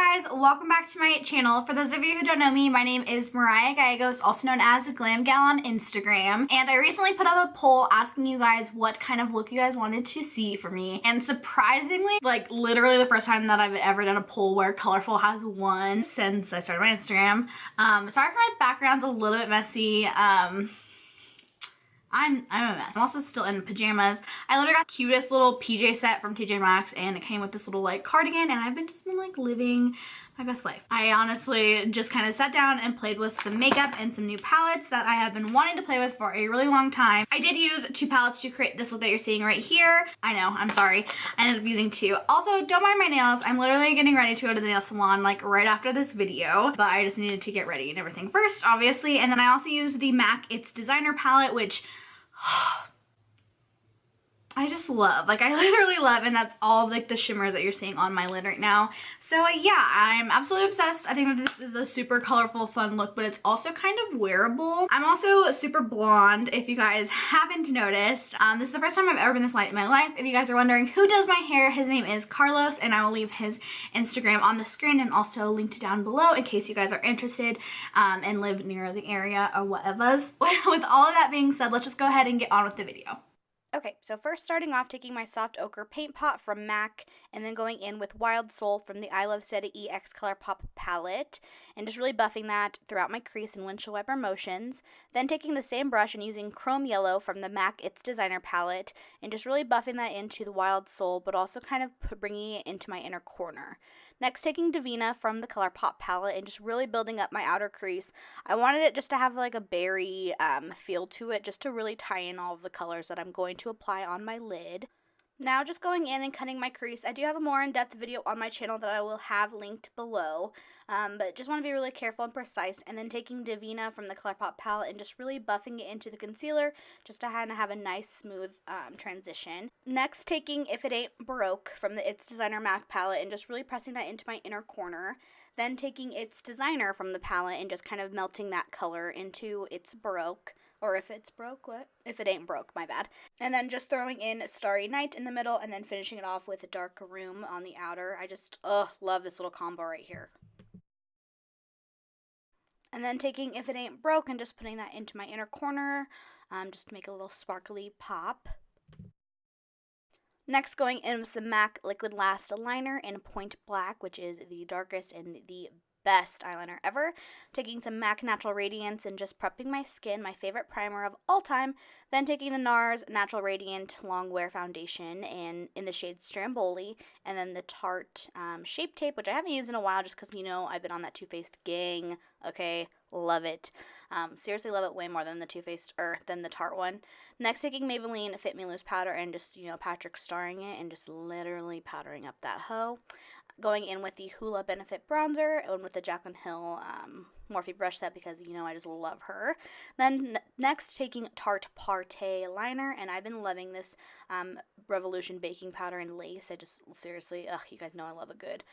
guys, welcome back to my channel. For those of you who don't know me, my name is Mariah Gallegos, also known as Glam Gal on Instagram. And I recently put up a poll asking you guys what kind of look you guys wanted to see for me. And surprisingly, like literally the first time that I've ever done a poll where colorful has won since I started my Instagram. Sorry for my background's a little bit messy. I'm a mess. I'm also still in pajamas. I literally got the cutest little PJ set from TJ Maxx and it came with this little like cardigan, and I've just been like living my best life. I honestly just kind of sat down and played with some makeup and some new palettes that I have been wanting to play with for a really long time. I did use 2 palettes to create this look that you're seeing right here. I know, I'm sorry. I ended up using 2. Also, don't mind my nails. I'm literally getting ready to go to the nail salon like right after this video, but I just needed to get ready and everything first, obviously. And then I also used the MAC It's Designer palette, which I just love. Like, I literally love, and that's all like the shimmers that you're seeing on my lid right now. So yeah, I'm absolutely obsessed. I think that this is a super colorful, fun look, but it's also kind of wearable. I'm also super blonde, if you guys haven't noticed. This is the first time I've ever been this light in my life. If you guys are wondering who does my hair, his name is Carlos, and I will leave his Instagram on the screen and also linked down below in case you guys are interested and live near the area or whatever. With all of that being said, let's just go ahead and get on with the video. Okay, so first starting off, taking my soft ochre paint pot from MAC and then going in with Wild Soul from the I Love Ceti EX Colourpop palette and just really buffing that throughout my crease in windshield wiper motions. Then taking the same brush and using Chrome Yellow from the MAC It's Designer palette and just really buffing that into the Wild Soul, but also kind of bringing it into my inner corner. Next, taking Divina from the Colourpop palette and just really building up my outer crease. I wanted it just to have like a berry feel to it, just to really tie in all of the colors that I'm going to apply on my lid. Now just going in and cutting my crease. I do have a more in-depth video on my channel that I will have linked below, but just want to be really careful and precise. And then taking Divina from the Colourpop palette and just really buffing it into the concealer just to kind of have a nice smooth transition. Next, taking If It Ain't Broke from the It's Designer MAC palette and just really pressing that into my inner corner. Then taking It's Designer from the palette and just kind of melting that color into It's Broke. Or if it's broke, what? If it ain't broke, my bad. And then just throwing in Starry Night in the middle and then finishing it off with a Dark Room on the outer. I just, love this little combo right here. And then taking If It Ain't Broke and just putting that into my inner corner, just to make a little sparkly pop. Next, going in with some MAC Liquid Last Liner in Point Black, which is the darkest and the best eyeliner ever. Taking some MAC Natural Radiance and just prepping my skin, my favorite primer of all time. Then taking the NARS Natural Radiant Long Wear Foundation and in the shade Stromboli, and then the Tarte Shape Tape, which I haven't used in a while just because, you know, I've been on that Too Faced gang. Okay, love it. Seriously love it way more than the Too Faced, than the Tarte one. Next, taking Maybelline Fit Me Loose powder and just, you know, Patrick starring it and just literally powdering up that hoe. Going in with the Hoola Benefit Bronzer and with the Jaclyn Hill Morphe brush set because, you know, I just love her. Then next, taking Tarte Partey Liner, and I've been loving this Revolution Baking Powder and Lace. I just, seriously, you guys know I love a good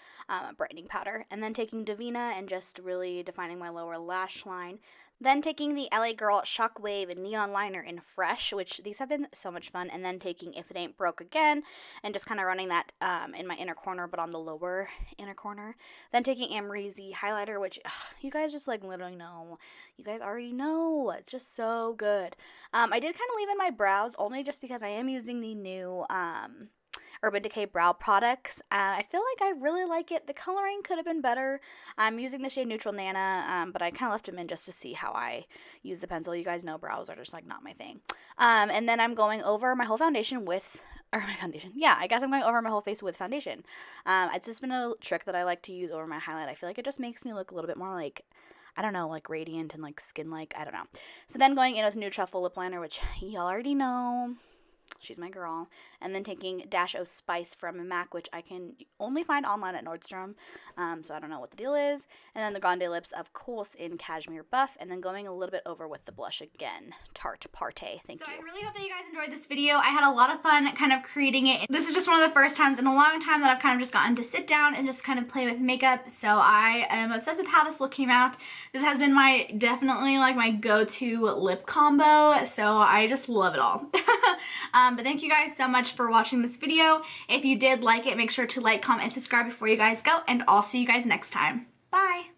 brightening powder. And then taking Divina and just really defining my lower lash line. Then taking the LA Girl Shockwave Neon Liner in Fresh, which these have been so much fun. And then taking If It Ain't Broke again and just kind of running that in my inner corner, but on the lower inner corner. Then taking Amrezy Highlighter, which you guys just like literally know. You guys already know. It's just so good. I did kind of leave in my brows only just because I am using the new Urban Decay brow products. I feel like I really like it. The coloring could have been better. I'm using the shade Neutral Nana, but I kind of left them in just to see how I use the pencil. You guys know brows are just like not my thing. And then I'm going over my whole foundation with, yeah, I guess I'm going over my whole face with foundation. It's just been a trick that I like to use over my highlight. I feel like it just makes me look a little bit more like, I don't know, like radiant and like skin-like, I don't know. So then going in with New Truffle Lip Liner, which y'all already know. She's my girl. And then taking Dash O Spice from MAC, which I can only find online at Nordstrom, so I don't know what the deal is. And then the Grande Lips, of course, in Cashmere Buff, and then going a little bit over with the blush again, Tarte Partey. Thank you. So I really hope that you guys enjoyed this video. I had a lot of fun kind of creating it. This is just one of the first times in a long time that I've kind of just gotten to sit down and just kind of play with makeup, so I am obsessed with how this look came out. This has been definitely like my go-to lip combo, so I just love it all. But thank you guys so much for watching this video. If you did like it, make sure to like, comment, and subscribe before you guys go, and I'll see you guys next time. Bye!